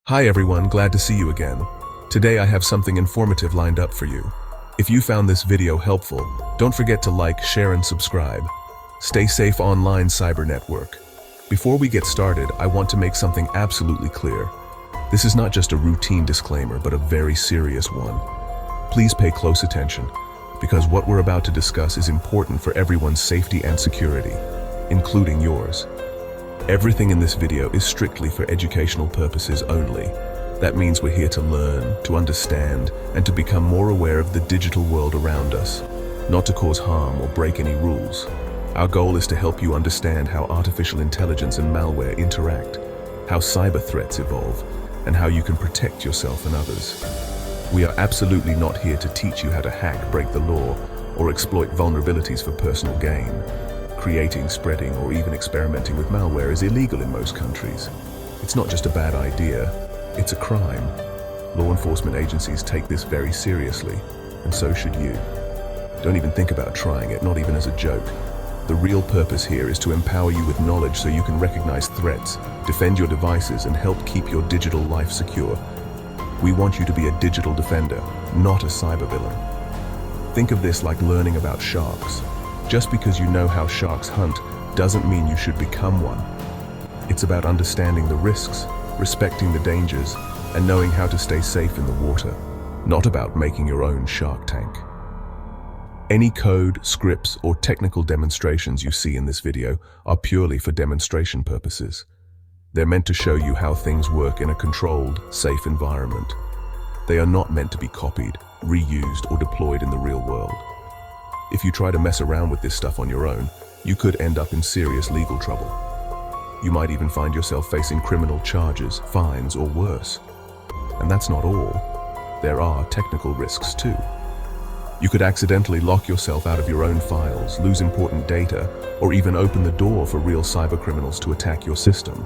Hi everyone, glad to see you again. Today I have something informative lined up for you. If you found this video helpful, don't forget to like, share, and subscribe. Stay safe online, cyber network. Before we get started, I want to make something absolutely clear. This is not just a routine disclaimer, but a very serious one. Please pay close attention, because what we're about to discuss is important for everyone's safety and security, including yours. Everything in this video is strictly for educational purposes only. That means we're here to learn, to understand, and to become more aware of the digital world around us, not to cause harm or break any rules. Our goal is to help you understand how artificial intelligence and malware interact, how cyber threats evolve, and how you can protect yourself and others. We are absolutely not here to teach you how to hack, break the law, or exploit vulnerabilities for personal gain. Creating, spreading, or even experimenting with malware is illegal in most countries. It's not just a bad idea, it's a crime. Law enforcement agencies take this very seriously, and so should you. Don't even think about trying it, not even as a joke. The real purpose here is to empower you with knowledge so you can recognize threats, defend your devices, and help keep your digital life secure. We want you to be a digital defender, not a cyber villain. Think of this like learning about sharks. Just because you know how sharks hunt doesn't mean you should become one. It's about understanding the risks, respecting the dangers, and knowing how to stay safe in the water, not about making your own shark tank. Any code, scripts, or technical demonstrations you see in this video are purely for demonstration purposes. They're meant to show you how things work in a controlled, safe environment. They are not meant to be copied, reused, or deployed in the real world. If you try to mess around with this stuff on your own, you could end up in serious legal trouble. You might even find yourself facing criminal charges, fines, or worse. And that's not all. There are technical risks too. You could accidentally lock yourself out of your own files, lose important data, or even open the door for real cyber criminals to attack your system.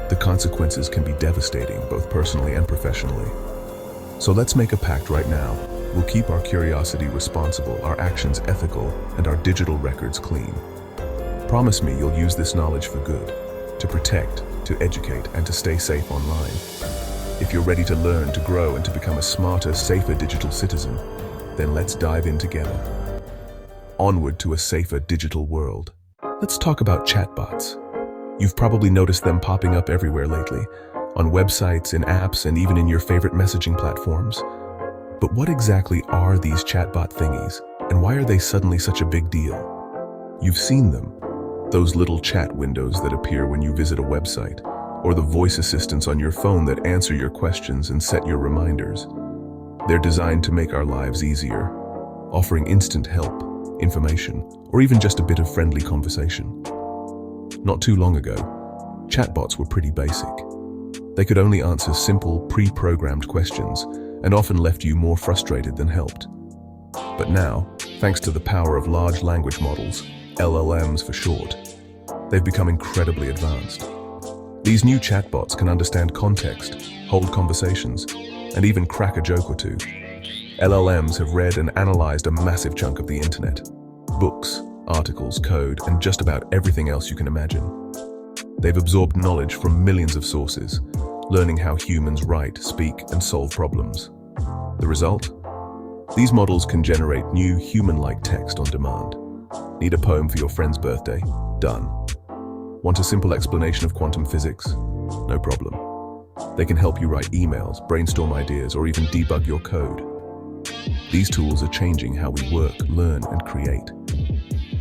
The consequences can be devastating, both personally and professionally. So let's make a pact right now. We'll keep our curiosity responsible, our actions ethical, and our digital records clean. Promise me you'll use this knowledge for good, to protect, to educate, and to stay safe online. If you're ready to learn, to grow, and to become a smarter, safer digital citizen, then let's dive in together. Onward to a safer digital world. Let's talk about chatbots. You've probably noticed them popping up everywhere lately, on websites, in apps, and even in your favorite messaging platforms. But what exactly are these chatbot thingies, and why are they suddenly such a big deal? You've seen them, those little chat windows that appear when you visit a website, or the voice assistants on your phone that answer your questions and set your reminders. They're designed to make our lives easier, offering instant help, information, or even just a bit of friendly conversation. Not too long ago, chatbots were pretty basic. They could only answer simple, pre-programmed questions, and often left you more frustrated than helped. But now, thanks to the power of large language models, LLMs for short, they've become incredibly advanced. These new chatbots can understand context, hold conversations, and even crack a joke or two. LLMs have read and analyzed a massive chunk of the internet. Books, articles, code, and just about everything else you can imagine. They've absorbed knowledge from millions of sources, learning how humans write, speak, and solve problems. The result? These models can generate new human-like text on demand. Need a poem for your friend's birthday? Done. Want a simple explanation of quantum physics? No problem. They can help you write emails, brainstorm ideas, or even debug your code. These tools are changing how we work, learn, and create.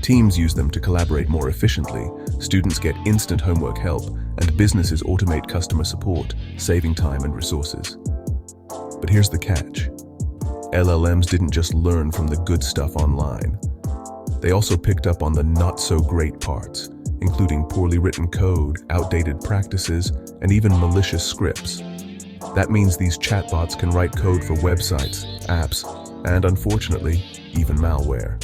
Teams use them to collaborate more efficiently, students get instant homework help, and businesses automate customer support, saving time and resources. But here's the catch. LLMs didn't just learn from the good stuff online. They also picked up on the not-so-great parts, including poorly written code, outdated practices, and even malicious scripts. That means these chatbots can write code for websites, apps, and unfortunately, even malware.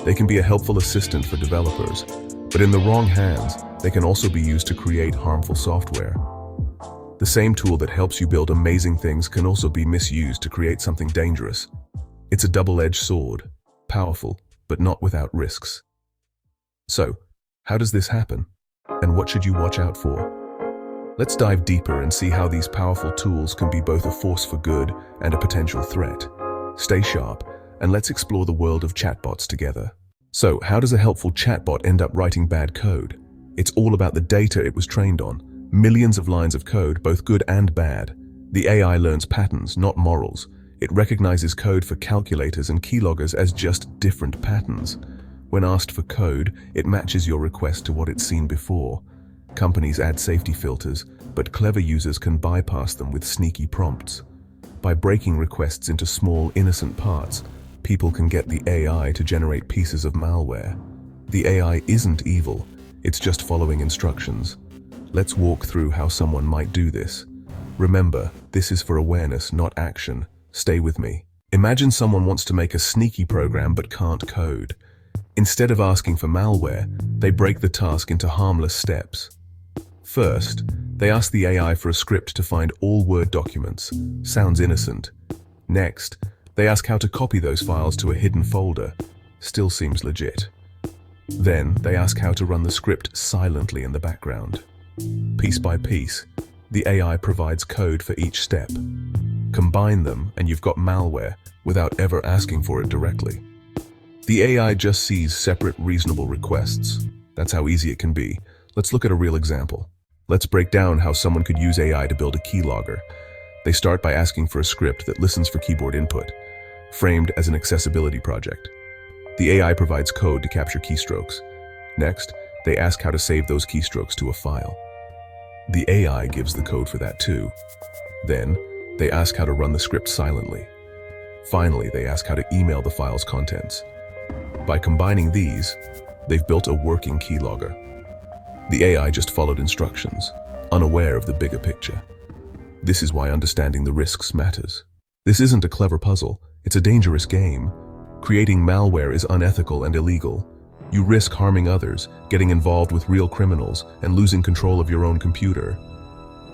They can be a helpful assistant for developers, but in the wrong hands, they can also be used to create harmful software. The same tool that helps you build amazing things can also be misused to create something dangerous. It's a double-edged sword, powerful, but not without risks. So, how does this happen? And what should you watch out for? Let's dive deeper and see how these powerful tools can be both a force for good and a potential threat. Stay sharp, and let's explore the world of chatbots together. So, how does a helpful chatbot end up writing bad code? It's all about the data it was trained on. Millions of lines of code, both good and bad. The AI learns patterns, not morals. It recognizes code for calculators and keyloggers as just different patterns. When asked for code, it matches your request to what it's seen before. Companies add safety filters, but clever users can bypass them with sneaky prompts. By breaking requests into small, innocent parts, people can get the AI to generate pieces of malware. The AI isn't evil, it's just following instructions. Let's walk through how someone might do this. Remember, this is for awareness, not action. Stay with me. Imagine someone wants to make a sneaky program but can't code. Instead of asking for malware, they break the task into harmless steps. First, they ask the AI for a script to find all Word documents. Sounds innocent. Next, they ask how to copy those files to a hidden folder. Still seems legit. Then, they ask how to run the script silently in the background. Piece by piece, the AI provides code for each step. Combine them, and you've got malware without ever asking for it directly. The AI just sees separate, reasonable requests. That's how easy it can be. Let's look at a real example. Let's break down how someone could use AI to build a keylogger. They start by asking for a script that listens for keyboard input, framed as an accessibility project. The AI provides code to capture keystrokes. Next, they ask how to save those keystrokes to a file. The AI gives the code for that too. Then, they ask how to run the script silently. Finally, they ask how to email the file's contents. By combining these, they've built a working keylogger. The AI just followed instructions, unaware of the bigger picture. This is why understanding the risks matters. This isn't a clever puzzle, it's a dangerous game. Creating malware is unethical and illegal. You risk harming others, getting involved with real criminals, and losing control of your own computer.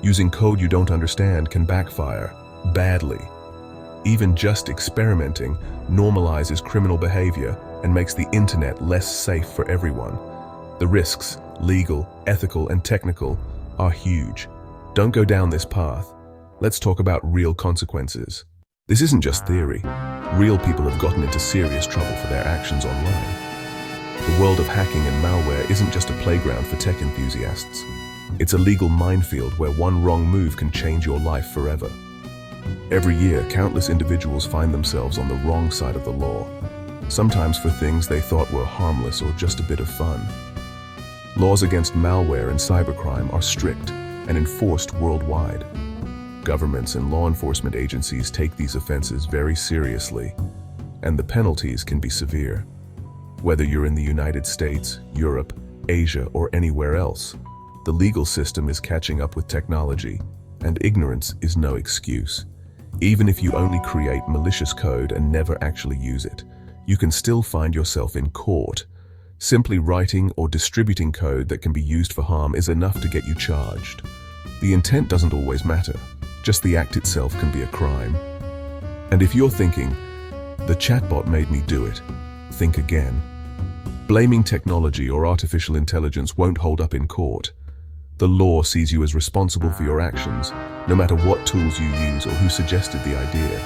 Using code you don't understand can backfire badly. Even just experimenting normalizes criminal behavior and makes the internet less safe for everyone. The risks, legal, ethical, and technical, are huge. Don't go down this path. Let's talk about real consequences. This isn't just theory. Real people have gotten into serious trouble for their actions online. The world of hacking and malware isn't just a playground for tech enthusiasts. It's a legal minefield where one wrong move can change your life forever. Every year, countless individuals find themselves on the wrong side of the law, sometimes for things they thought were harmless or just a bit of fun. Laws against malware and cybercrime are strict and enforced worldwide. Governments and law enforcement agencies take these offenses very seriously, and the penalties can be severe. Whether you're in the United States, Europe, Asia, or anywhere else, the legal system is catching up with technology, and ignorance is no excuse. Even if you only create malicious code and never actually use it, you can still find yourself in court. Simply writing or distributing code that can be used for harm is enough to get you charged. The intent doesn't always matter, just the act itself can be a crime. And if you're thinking, the chatbot made me do it, think again. Blaming technology or artificial intelligence won't hold up in court. The law sees you as responsible for your actions, no matter what tools you use or who suggested the idea.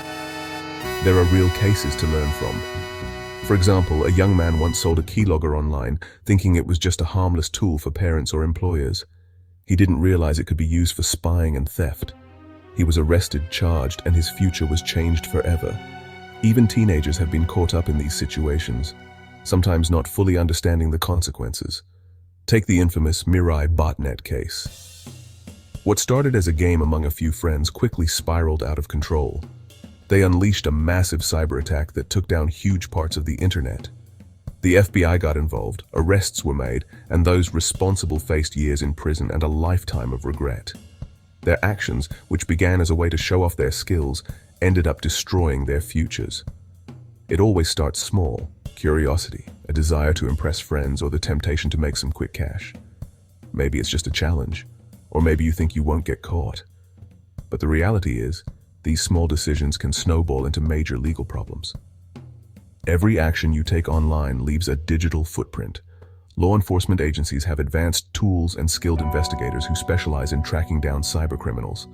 There are real cases to learn from. For example, a young man once sold a keylogger online, thinking it was just a harmless tool for parents or employers. He didn't realize it could be used for spying and theft. He was arrested, charged, and his future was changed forever. Even teenagers have been caught up in these situations, sometimes not fully understanding the consequences. Take the infamous Mirai botnet case. What started as a game among a few friends quickly spiraled out of control. They unleashed a massive cyber attack that took down huge parts of the internet. The FBI got involved, arrests were made, and those responsible faced years in prison and a lifetime of regret. Their actions, which began as a way to show off their skills, ended up destroying their futures. It always starts small: curiosity, a desire to impress friends, or the temptation to make some quick cash. Maybe it's just a challenge, or maybe you think you won't get caught. But the reality is, these small decisions can snowball into major legal problems. Every action you take online leaves a digital footprint. Law enforcement agencies have advanced tools and skilled investigators who specialize in tracking down cybercriminals.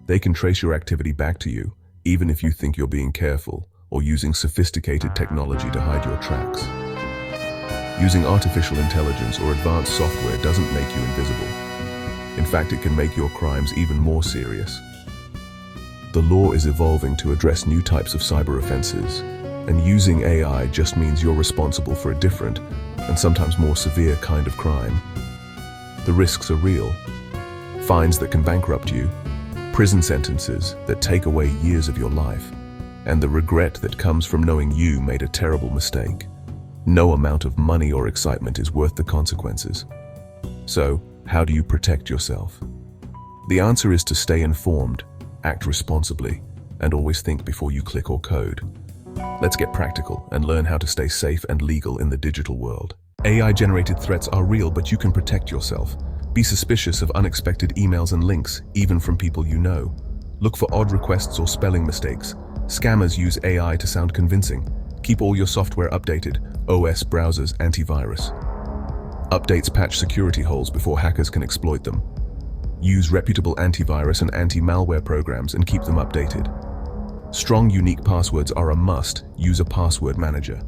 They can trace your activity back to you, even if you think you're being careful or using sophisticated technology to hide your tracks. Using artificial intelligence or advanced software doesn't make you invisible. In fact, it can make your crimes even more serious. The law is evolving to address new types of cyber offenses, and using AI just means you're responsible for a different, and sometimes more severe kind of crime. The risks are real. Fines that can bankrupt you, prison sentences that take away years of your life, and the regret that comes from knowing you made a terrible mistake. No amount of money or excitement is worth the consequences. So, how do you protect yourself? The answer is to stay informed, act responsibly, and always think before you click or code. Let's get practical and learn how to stay safe and legal in the digital world. AI-generated threats are real, but you can protect yourself. Be suspicious of unexpected emails and links, even from people you know. Look for odd requests or spelling mistakes. Scammers use AI to sound convincing. Keep all your software updated, OS, browsers, antivirus. Updates patch security holes before hackers can exploit them. Use reputable antivirus and anti-malware programs and keep them updated. Strong, unique passwords are a must. Use a password manager.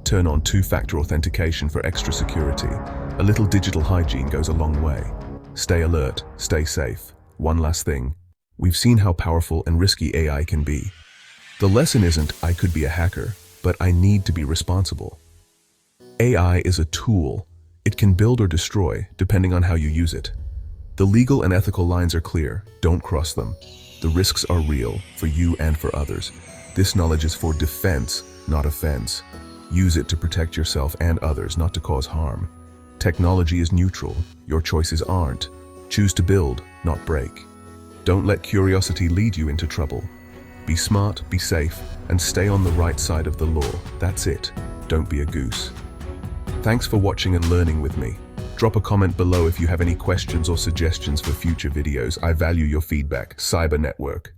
Turn on two-factor authentication for extra security. A little digital hygiene goes a long way. Stay alert, stay safe. One last thing. We've seen how powerful and risky AI can be. The lesson isn't, I could be a hacker, but I need to be responsible. AI is a tool. It can build or destroy, depending on how you use it. The legal and ethical lines are clear. Don't cross them. The risks are real, for you and for others. This knowledge is for defense, not offense. Use it to protect yourself and others, not to cause harm. Technology is neutral. Your choices aren't. Choose to build, not break. Don't let curiosity lead you into trouble. Be smart, be safe, and stay on the right side of the law. That's it. Don't be a goose. Thanks for watching and learning with me. Drop a comment below if you have any questions or suggestions for future videos. I value your feedback. Cyber Network.